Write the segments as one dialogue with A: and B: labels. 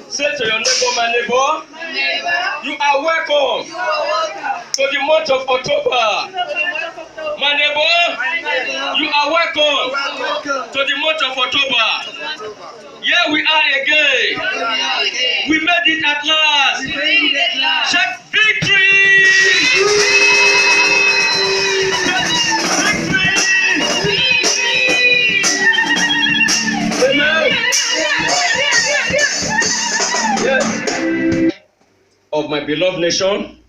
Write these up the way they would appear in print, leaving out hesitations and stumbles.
A: Say to your neighbor, my neighbor, you are welcome to the month of October. My neighbor, you are welcome to the month of October. Here we are again. We made it at last. Shout victory! Of my beloved nation,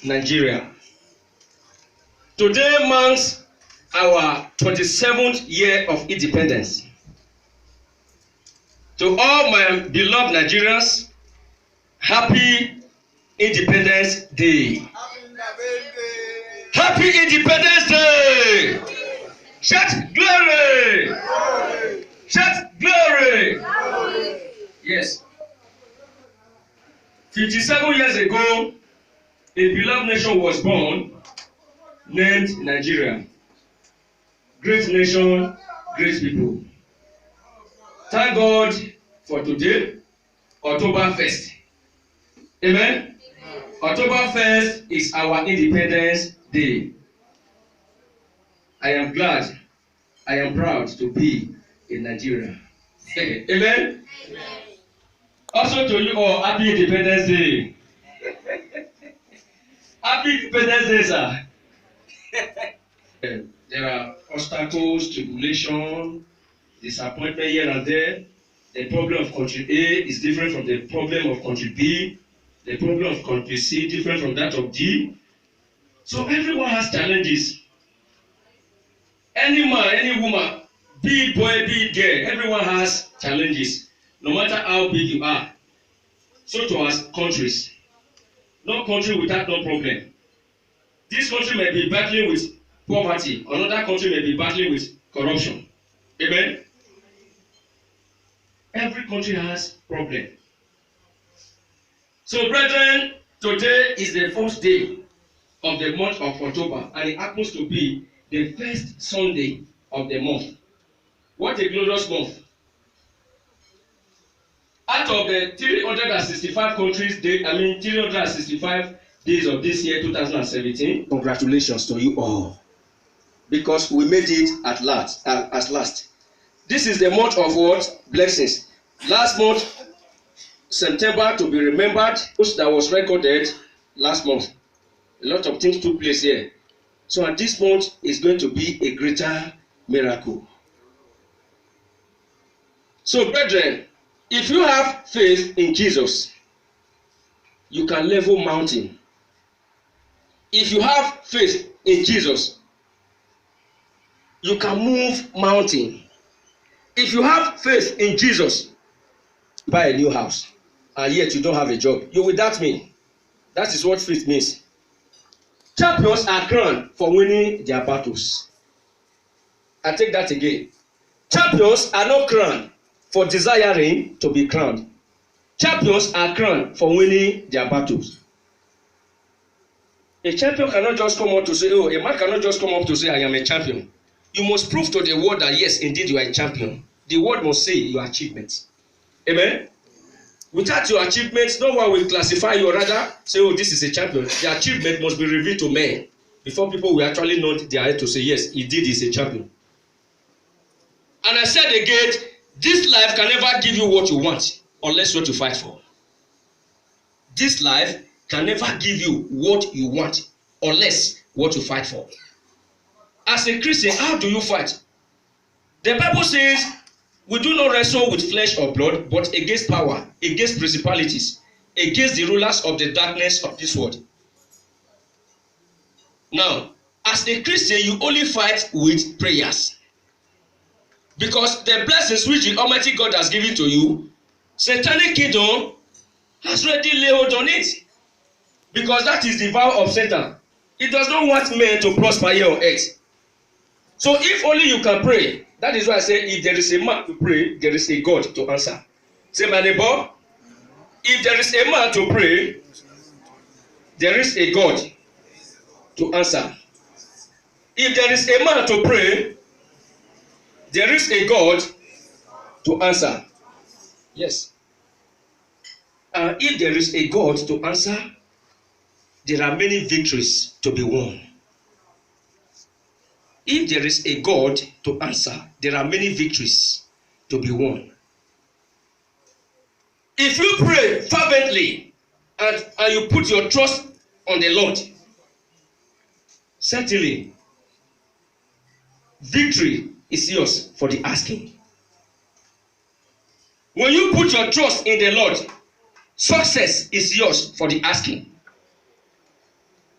A: Nigeria. Today marks our 27th year of independence. To all my beloved Nigerians, happy Independence Day. Happy Independence Day! Shout glory! Shout glory! Yes. 57 years ago, a beloved nation was born named Nigeria. Great nation, great people. Thank God for today, October 1st. Amen? October 1st is our Independence Day. I am glad, I am proud to be in Nigeria. Amen? Also to you all, happy Independence Day. Happy Independence Day, sir. There are obstacles, tribulation, disappointment here and there. The problem of country A is different from the problem of country B. The problem of country C different from that of D. So everyone has challenges. Any man, any woman, be it boy, be it girl, everyone has challenges, no matter how big you are. So to us, countries. No country without no problem. This country may be battling with poverty, another country may be battling with corruption. Amen? Every country has problem. So, brethren, today is the first day of the month of October, and it happens to be the first Sunday of the month. What a glorious month. Out of the 365 countries, 365 days of this year, 2017. Congratulations to you all, because we made it at last. This is the month of what? Blessings. Last month, September, to be remembered, that was recorded last month. A lot of things took place here. So at this month is going to be a greater miracle. So, brethren, if you have faith in Jesus, you can level mountain. If you have faith in Jesus, you can move mountain. If you have faith in Jesus, buy a new house, and yet you don't have a job, you will doubt me. That is what faith means. Champions are crowned for winning their battles. I take that again. Champions are not crowned for desiring to be crowned. Champions are crowned for winning their battles. A champion cannot just come up to say, oh, a man cannot just come up to say, I am a champion. You must prove to the world that yes, indeed you are a champion. The world must say your achievements. Amen? Without your achievements, no one will classify you, or rather say, oh, this is a champion. The achievement must be revealed to men before people will actually nod their head to say, yes, indeed he is a champion. And I said again, this life can never give you what you want unless what you fight for. This life can never give you what you want unless what you fight for. As a Christian, how do you fight? The Bible says, we do not wrestle with flesh or blood, but against power, against principalities, against the rulers of the darkness of this world. Now, as a Christian, you only fight with prayers. Because the blessings which the Almighty God has given to you, Satanic kingdom has already laid hold on it. Because that is the vow of Satan. It does not want men to prosper here on earth. So if only you can pray, that is why I say, if there is a man to pray, there is a God to answer. Say, my neighbor, if there is a man to pray, there is a God to answer. If there is a man to pray, there is a God to answer. Yes. If there is a God to answer, there are many victories to be won. If there is a God to answer, there are many victories to be won. If you pray fervently and you put your trust on the Lord, certainly victory is yours for the asking. When you put your trust in the Lord, success is yours for the asking.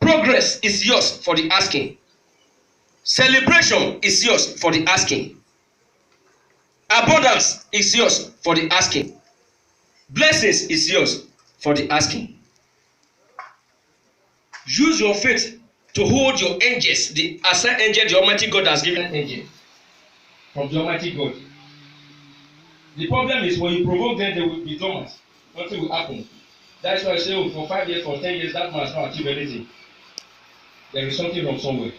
A: Progress is yours for the asking. Celebration is yours for the asking. Abundance is yours for the asking. Blessings is yours for the asking. Use your faith to hold your angels, the assigned angel the Almighty God has given angel from the Almighty God. The problem is when you provoke them, they will be dormant. Nothing will happen. That's why I say, oh, for 5 years, for 10 years, that man has not achieved anything. There is something wrong somewhere.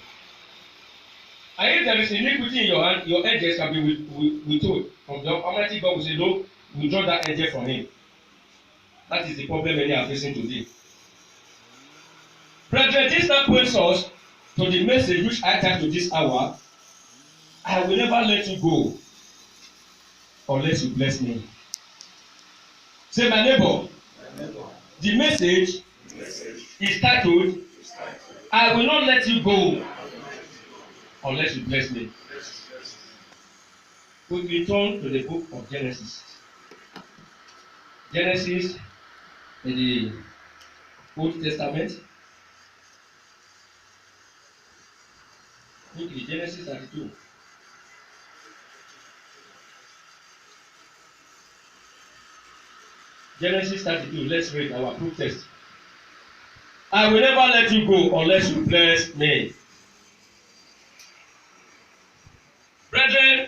A: And if there is iniquity in your hand, your angels can be withheld from the Almighty God. Will say, no, we draw that angel from him. That is the problem many are facing today. Brethren, this now points us to the message which I typed to this hour. I will never let you go unless you bless me. Say, my neighbor, the message is titled, I will not let you go unless you bless me. We return to the book of Genesis. Genesis in the Old Testament. Look at Genesis 32. Genesis 32. Let's read our proof text. I will never let you go unless you bless me. Brethren,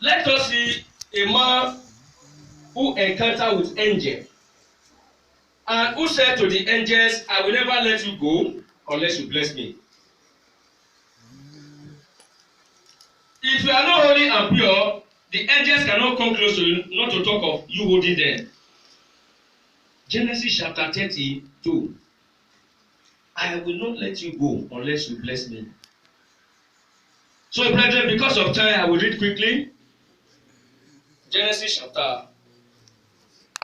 A: let us see a man who encountered with angels and who said to the angels, I will never let you go unless you bless me. If you are not holy and pure, the angels cannot come close to you, not to talk of you holding them. Genesis chapter 32. I will not let you go unless you bless me. So, brethren, because of time, I will read quickly. Genesis chapter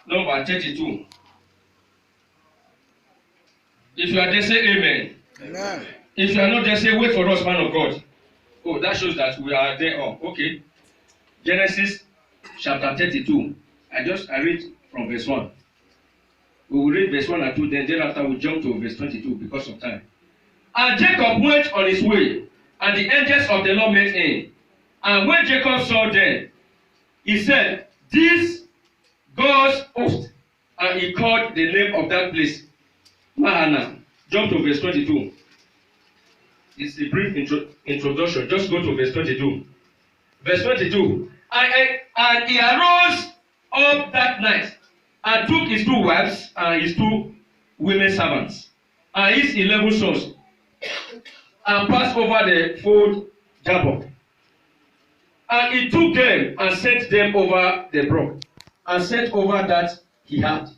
A: number 32. If you are there, say amen. Amen. If you are not there, say wait for us, man of God. Oh, that shows that we are there. Oh, okay. Genesis chapter 32. I read from verse 1. We will read verse 1 and 2, then thereafter we jump to verse 22 because of time. And Jacob went on his way, and the angels of the Lord met him. And when Jacob saw them, he said, this God's host. And he called the name of that place Mahana. Jump to verse 22. It's a brief introduction. Just go to verse 22. Verse 22. And he arose up that night and took his 2 wives and his 2 women servants and his 11 sons and passed over the ford Jabbok. And he took them and set them over the brook and set over that he had.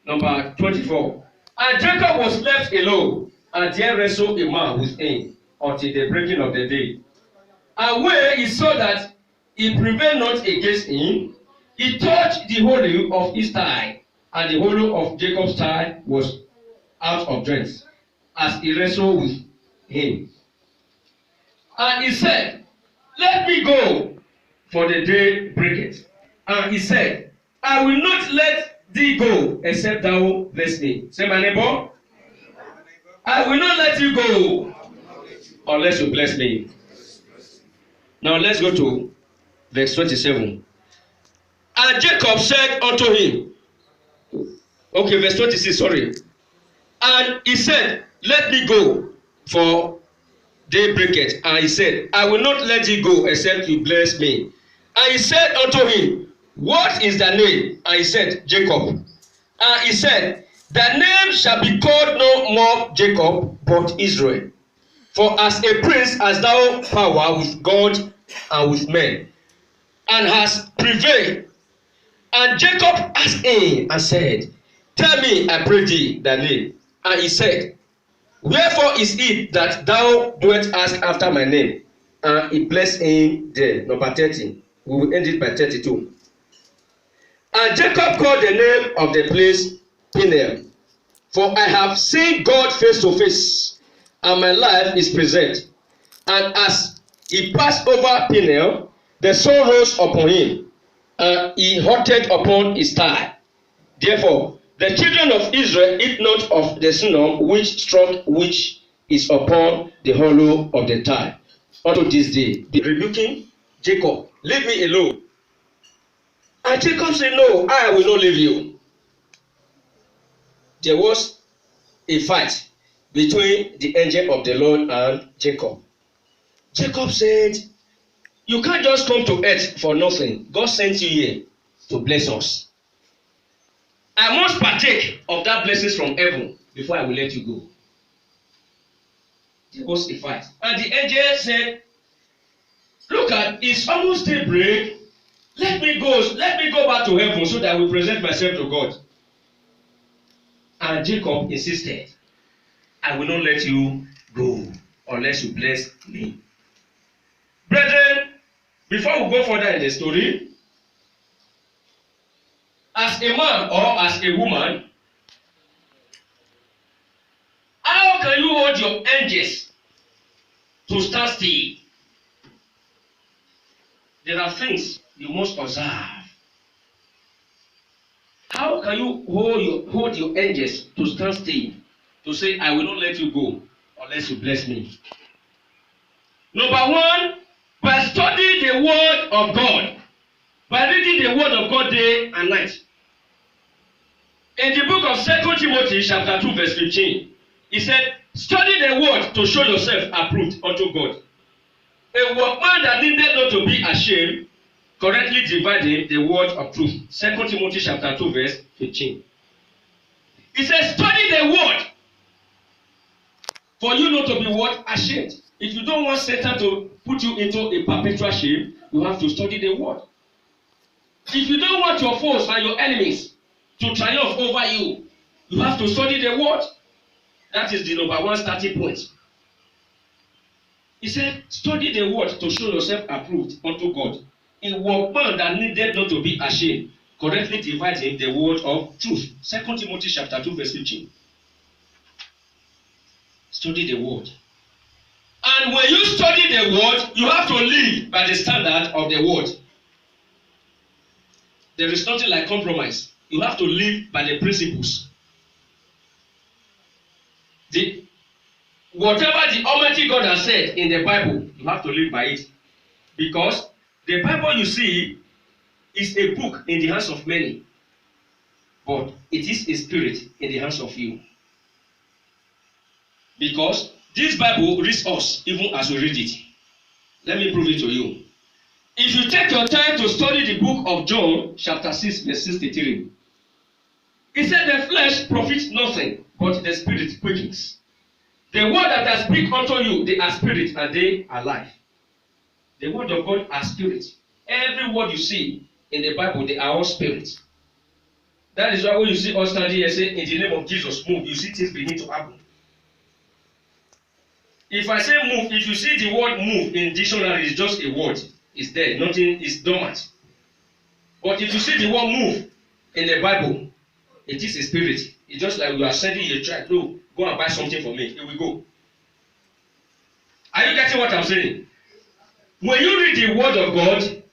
A: Number 24. And Jacob was left alone, and there wrestled a man with him until the breaking of the day. And when he saw that he prevailed not against him, he touched the hollow of his thigh, and the hollow of Jacob's thigh was out of joint, as he wrestled with him. And he said, let me go, for the day breaketh. And he said, I will not let thee go, except thou bless me. Say, my neighbor, I will not let you go unless you bless me. Now let's go to verse 27. And Jacob said unto him, okay, verse 26, sorry. And he said, let me go, for day breaketh. And he said, I will not let thee go, except you bless me. And he said unto him, what is thy name? And he said, Jacob. And he said, thy name shall be called no more Jacob, but Israel. For as a prince hast thou power with God and with men, and hast prevailed. And Jacob asked him and said, tell me, I pray thee, thy name. And he said, wherefore is it that thou doest ask after my name? And he blessed him there. Number 30. We will end it by 32. And Jacob called the name of the place Peniel, for I have seen God face to face, and my life is present. And as he passed over Peniel, the sun rose upon him, and he halted upon his thigh. Therefore, the children of Israel eat not of the sinew which is upon the hollow of the thigh unto this day. Be rebuking Jacob, leave me alone. And Jacob said, no, I will not leave you. There was a fight between the angel of the Lord and Jacob. Jacob said, you can't just come to earth for nothing. God sent you here to bless us. I must partake of that blessings from heaven before I will let you go. There was a fight. And the angel said, look at, it's almost daybreak. Let me go back to heaven so that I will present myself to God. And Jacob insisted, I will not let you go unless you bless me. Brethren, before we go further in the story, as a man or as a woman, how can you hold your angels to stand still? There are things you must observe. How can you hold your angels to stand still, to say, I will not let you go unless you bless me? Number one, by studying the word of God. by reading the word of God day and night. In the book of 2 Timothy chapter 2 verse 15, he said, study the word to show yourself approved unto God. A workman that needed not to be ashamed, correctly dividing the word of truth. 2 Timothy chapter 2 verse 15. He says, study the word for you not to be what? Ashamed. If you don't want Satan to put you into a perpetual shame, you have to study the word. If you don't want your foes and your enemies to triumph over you, you have to study the word. That is the number one starting point. He said, study the word to show yourself approved unto God. A workman that needed not to be ashamed, correctly dividing the word of truth. 2 Timothy chapter 2 verse 15. Study the word. And when you study the word, you have to live by the standard of the word. There is nothing like compromise. You have to live by the principles. Whatever the Almighty God has said in the Bible, you have to live by it. Because the Bible you see is a book in the hands of many, but it is a spirit in the hands of you. Because this Bible reads us even as we read it. Let me prove it to you. If you take your time to study the book of John, chapter 6, verse 63, it said the flesh profits nothing, but the spirit quickens. The word that I speak unto you, they are spirit and they are life. The word of God are spirit. Every word you see in the Bible, they are all spirit. That is why when you see us standing here saying, in the name of Jesus, move, you see things begin to happen. If I say move, if you see the word move in dictionary, it's just a word. It's there, nothing is dormant. But if you see the word move in the Bible, it is a spirit. It's just like you are sending a child, no, go and buy something for me. Here we go. Are you getting what I'm saying? When you read the word of God,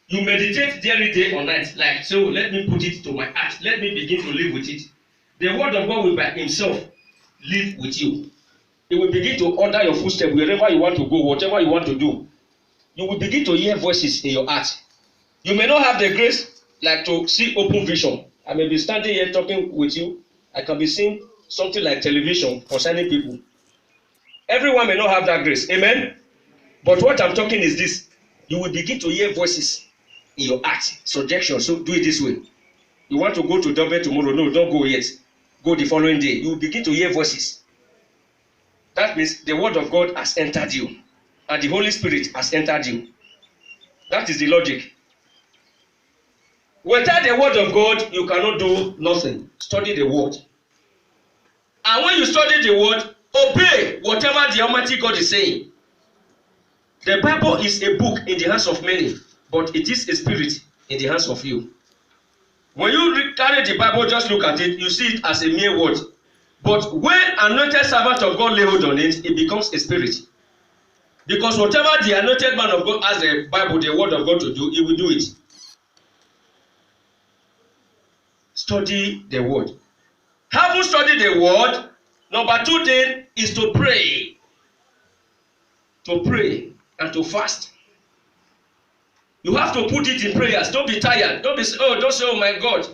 A: you meditate every day or night. Like, so let me put it to my heart. Let me begin to live with it. The word of God will by himself live with you. It will begin to order your footsteps wherever you want to go, whatever you want to do. You will begin to hear voices in your heart. You may not have the grace like to see open vision. I may be standing here talking with you. I can be seeing something like television concerning people. Everyone may not have that grace. Amen? But what I'm talking is this. You will begin to hear voices in your heart. Suggestion. So do it this way. You want to go to Dublin tomorrow? No, don't go yet. Go the following day. You will begin to hear voices. That means the word of God has entered you. And the Holy Spirit has entered you. That is the logic. Without the word of God, you cannot do nothing. Study the word. And when you study the word, obey whatever the Almighty God is saying. The Bible is a book in the hands of many, but it is a spirit in the hands of you. When you carry the Bible, just look at it, you see it as a mere word. But when anointed servant of God lay hold on it, it becomes a spirit. Because whatever the anointed man of God has the Bible, the word of God to do, he will do it. Study the word. Having studied the word, number 2 thing is to pray. To pray and to fast. You have to put it in prayers. Don't be tired. Don't say, oh my God.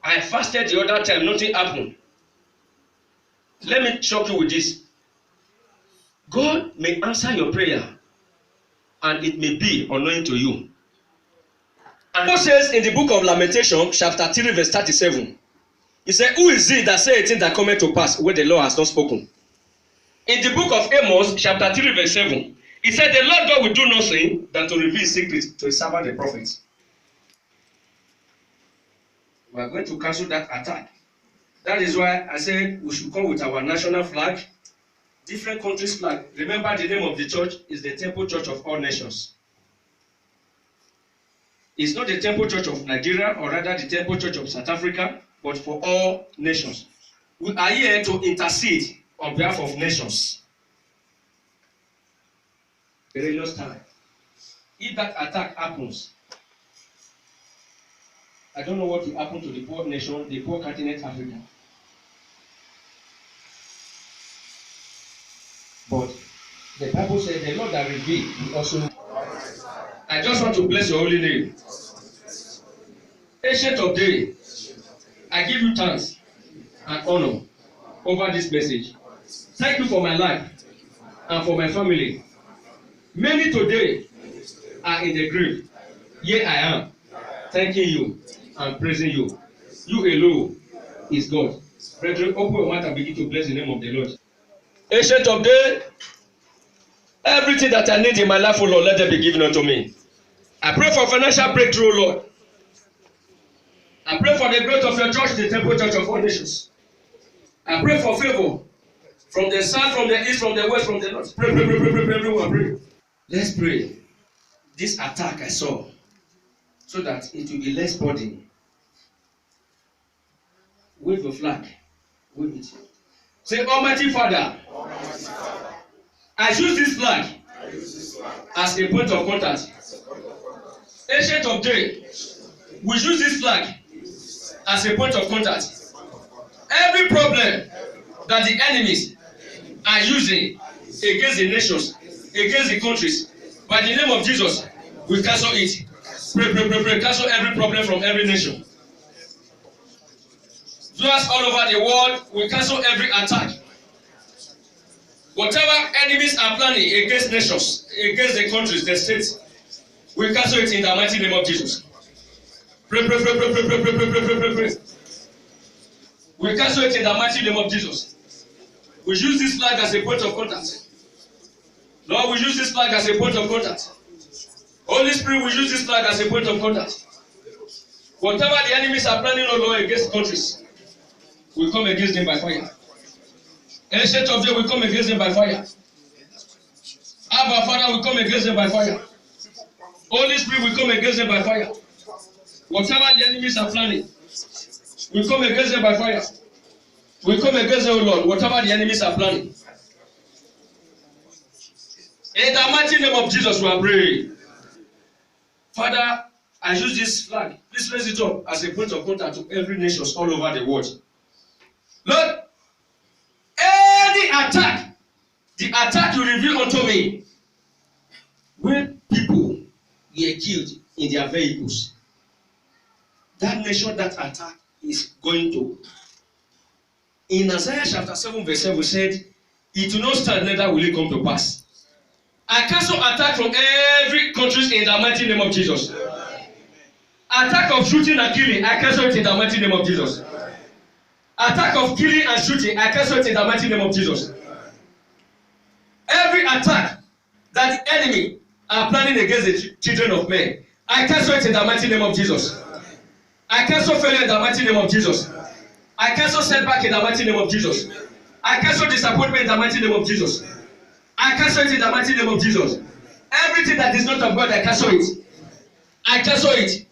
A: I fasted the other time, nothing happened. Let me shock you with this. God may answer your prayer and it may be unknown to you. And God says in the book of Lamentation, chapter 3, verse 37, he said, who is it that saith a thing that cometh to pass where the Lord has not spoken? In the book of Amos, chapter 3, verse 7, he said, the Lord God will do nothing than to reveal secrets to his servant the prophets. We are going to cancel that attack. That is why I said we should come with our national flag, different countries' flag. Remember, the name of the church is the Temple Church of All Nations. It's not the Temple Church of Nigeria or rather the Temple Church of South Africa, but for all nations. We are here to intercede on behalf of nations. Perilous time. If that attack happens, I don't know what will happen to the poor nation, the poor continent Africa. But the Bible says the Lord that revealed will also. I just want to bless your holy name. Ancient of days, I give you thanks and honor over this message. Thank you for my life and for my family. Many today are in the grave. Here I am, thanking you and praising you. You alone is God. Brethren, open your mouth and begin to bless the name of the Lord. Ancient of days, everything that I need in my life, O Lord, let it be given unto me. I pray for financial breakthrough, Lord. I pray for the growth of your church, the Temple Church of all nations. I pray for favor from the south, from the east, from the west, from the north. Pray, everyone pray. Let's pray. This attack I saw, so that it will be less burden. Wave the flag. Wave it. Say, Almighty Father, I use this flag as a point of contact. Ancient of days, we use this flag as a point of contact. Every problem that the enemies are using against the nations, against the countries, by the name of Jesus, we cancel it. Pray. Cancel every problem from every nation. Those all over the world, we cancel every attack. Whatever enemies are planning against nations, against the countries, the states, we cancel it in the mighty name of Jesus. Pray. We cancel it in the mighty name of Jesus. We use this flag as a point of contact. Lord, we use this flag as a point of contact. Holy Spirit, we use this flag as a point of contact. Whatever the enemies are planning, O Lord, against countries, we come against them by fire. Ancient of days, we come against them by fire. Abba, Father, we come against them by fire. Holy Spirit, we come against them by fire. Whatever the enemies are planning, we come against them by fire. We come against them, O Lord, whatever the enemies are planning. In the mighty name of Jesus, we are praying. Father, I use this flag. Please raise it up as a point of contact to every nation all over the world. Lord, any attack, the attack you reveal unto me, when people were killed in their vehicles, that nation, that attack is going to. In Isaiah chapter 7 verse 7 said, it will not stand, neither will it come to pass. I cancel attack from every country in the mighty name of Jesus. Attack of shooting and killing, I cancel it in the mighty name of Jesus. Attack of killing and shooting, I cancel it in the mighty name of Jesus. Every attack that the enemy are planning against the children of men, I cancel it in the mighty name of Jesus. I cancel failure in the mighty name of Jesus. I cancel setback in the mighty name of Jesus. I cancel disappointment in the mighty name of Jesus. I cancel it in the mighty name of Jesus. Everything that is not of God, I cancel it. I cancel it.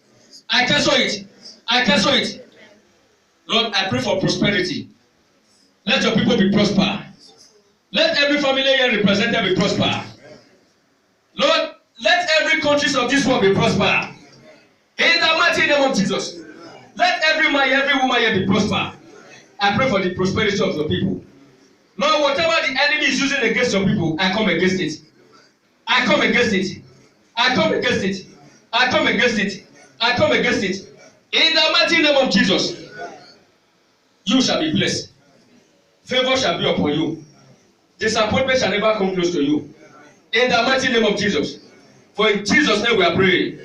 A: I cancel it. I cancel it. Lord, I pray for prosperity. Let your people be prosper. Let every family here represented be prosper. Lord, let every country of this world be prosper. In the mighty name of Jesus. Let every man, every woman here be prosper. I pray for the prosperity of your people. Lord, whatever the enemy is using against your people, I come against it. I come against it. I come against it. I come against it. I come against it. In the mighty name of Jesus, you shall be blessed. Favor shall be upon you. Disappointment shall never come close to you. In the mighty name of Jesus. For in Jesus' name we are praying.